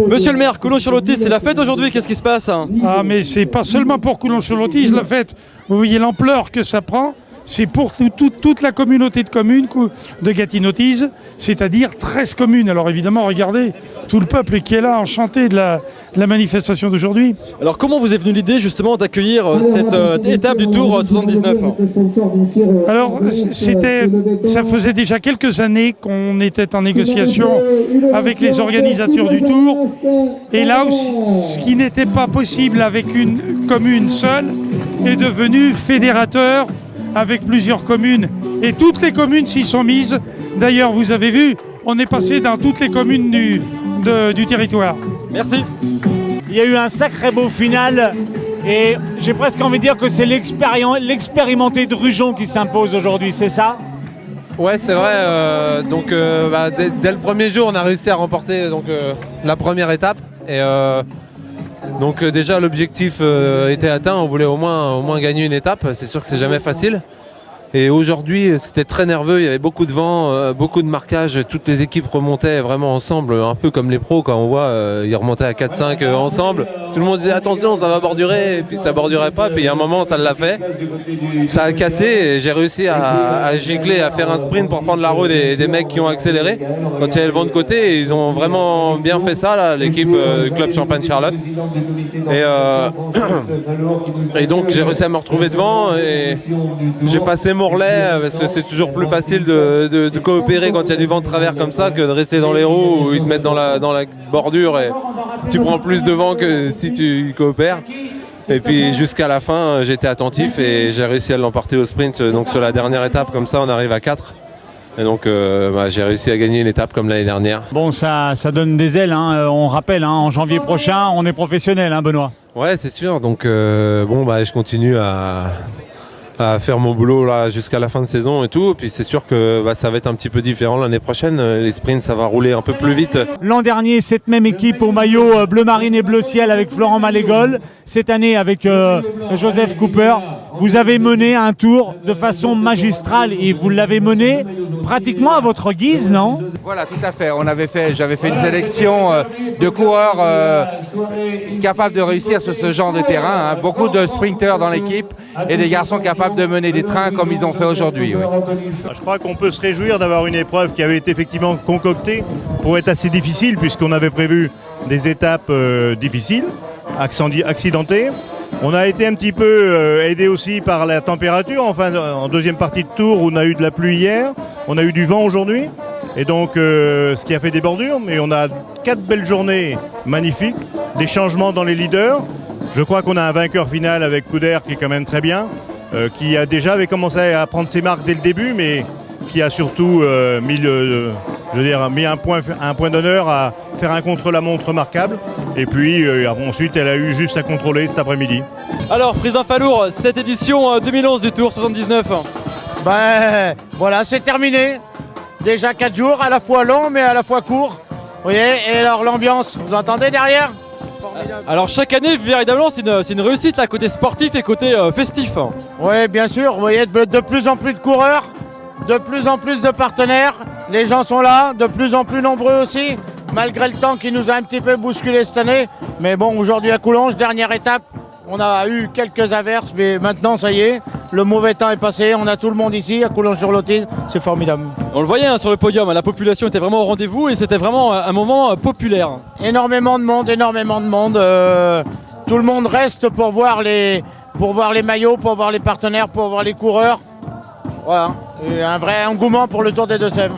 Monsieur le maire, Coulon-sur-Lotis, c'est la fête aujourd'hui, qu'est-ce qui se passe? Ah, mais c'est pas seulement pour Coulon-sur-Lotis la fête. Vous voyez l'ampleur que ça prend. C'est pour toute la communauté de communes de Gâtinotis, c'est-à-dire 13 communes. Alors évidemment, regardez tout le peuple qui est là, enchanté de la manifestation d'aujourd'hui. Alors comment vous est venue l'idée justement d'accueillir cette étape du Tour 79? Alors ça faisait déjà quelques années qu'on était en négociation avec les organisateurs du Tour. Et là, ce qui n'était pas possible avec une commune seule est devenu fédérateur avec plusieurs communes. Et toutes les communes s'y sont mises. D'ailleurs, vous avez vu, on est passé dans toutes les communes du territoire. Merci. Il y a eu un sacré beau final et j'ai presque envie de dire que c'est l'expérimenté Drugeon qui s'impose aujourd'hui, c'est ça? Ouais, c'est vrai. Dès le premier jour, on a réussi à remporter la première étape. Et déjà l'objectif était atteint, on voulait au moins gagner une étape, c'est sûr que c'est jamais facile. Et aujourd'hui c'était très nerveux, il y avait beaucoup de vent, beaucoup de marquages, toutes les équipes remontaient vraiment ensemble, un peu comme les pros quand on voit, ils remontaient à 4-5 ensemble. Tout le monde disait attention ça va bordurer, et puis ça bordurait pas, puis il y a un moment ça l'a fait. Ça a cassé et j'ai réussi à gicler, à faire un sprint pour prendre la roue des mecs qui ont accéléré. Quand il y avait le vent de côté, et ils ont vraiment bien fait ça, là, l'équipe du club Champagne-Charlotte. Et donc j'ai réussi à me retrouver devant et j'ai passé mon relais parce que c'est toujours plus facile de coopérer quand il y a du vent de travers comme ça que de rester dans les roues où ils te mettent dans la bordure et tu prends plus de vent que si tu coopères. Et puis jusqu'à la fin j'étais attentif et j'ai réussi à l'emporter au sprint. Donc sur la dernière étape comme ça on arrive à 4. Et donc j'ai réussi à gagner une étape comme l'année dernière. Bon, ça donne des ailes, hein. On rappelle, hein, en janvier prochain, on est professionnel, hein, Benoît. Ouais, c'est sûr. Donc je continue à faire mon boulot là jusqu'à la fin de saison et tout. Et puis c'est sûr que ça va être un petit peu différent l'année prochaine. Les sprints, ça va rouler un peu plus vite. L'an dernier, cette même équipe au maillot bleu marine et bleu ciel avec Florent Malégol. Cette année, avec Joseph Cooper, vous avez mené un tour de façon magistrale et vous l'avez mené pratiquement à votre guise, non? Voilà, tout à fait. J'avais fait une sélection de coureurs capables de réussir sur ce genre de terrain. Hein. Beaucoup de sprinteurs dans l'équipe et des garçons capables de mener des trains comme ils ont fait aujourd'hui. Oui. Je crois qu'on peut se réjouir d'avoir une épreuve qui avait été effectivement concoctée pour être assez difficile puisqu'on avait prévu des étapes difficiles, accidentées. On a été un petit peu aidé aussi par la température, en deuxième partie de tour où on a eu de la pluie hier, on a eu du vent aujourd'hui, et donc ce qui a fait des bordures, mais on a 4 belles journées magnifiques, des changements dans les leaders. Je crois qu'on a un vainqueur final avec Couder qui est quand même très bien, qui a déjà commencé à prendre ses marques dès le début, mais qui a surtout mis un point d'honneur à faire un contre-la-montre remarquable. Et puis ensuite, elle a eu juste à contrôler cet après-midi. Alors, président Fallour, cette édition 2011 du Tour 79. Voilà, c'est terminé. Déjà 4 jours, à la fois long mais à la fois court. Vous voyez, et alors l'ambiance, vous entendez derrière? Alors chaque année, véritablement, c'est une réussite là, côté sportif et côté festif. Oui, bien sûr, vous voyez, de plus en plus de coureurs, de plus en plus de partenaires. Les gens sont là, de plus en plus nombreux aussi, malgré le temps qui nous a un petit peu bousculé cette année. Mais bon, aujourd'hui à Coulonges, dernière étape, on a eu quelques averses, mais maintenant ça y est, le mauvais temps est passé, on a tout le monde ici à Coulonges-sur-Lotis, c'est formidable. On le voyait hein, sur le podium, la population était vraiment au rendez-vous et c'était vraiment un moment populaire. Énormément de monde, tout le monde reste pour voir les maillots, pour voir les partenaires, pour voir les coureurs. Voilà, et un vrai engouement pour le Tour des Deux-Sèvres.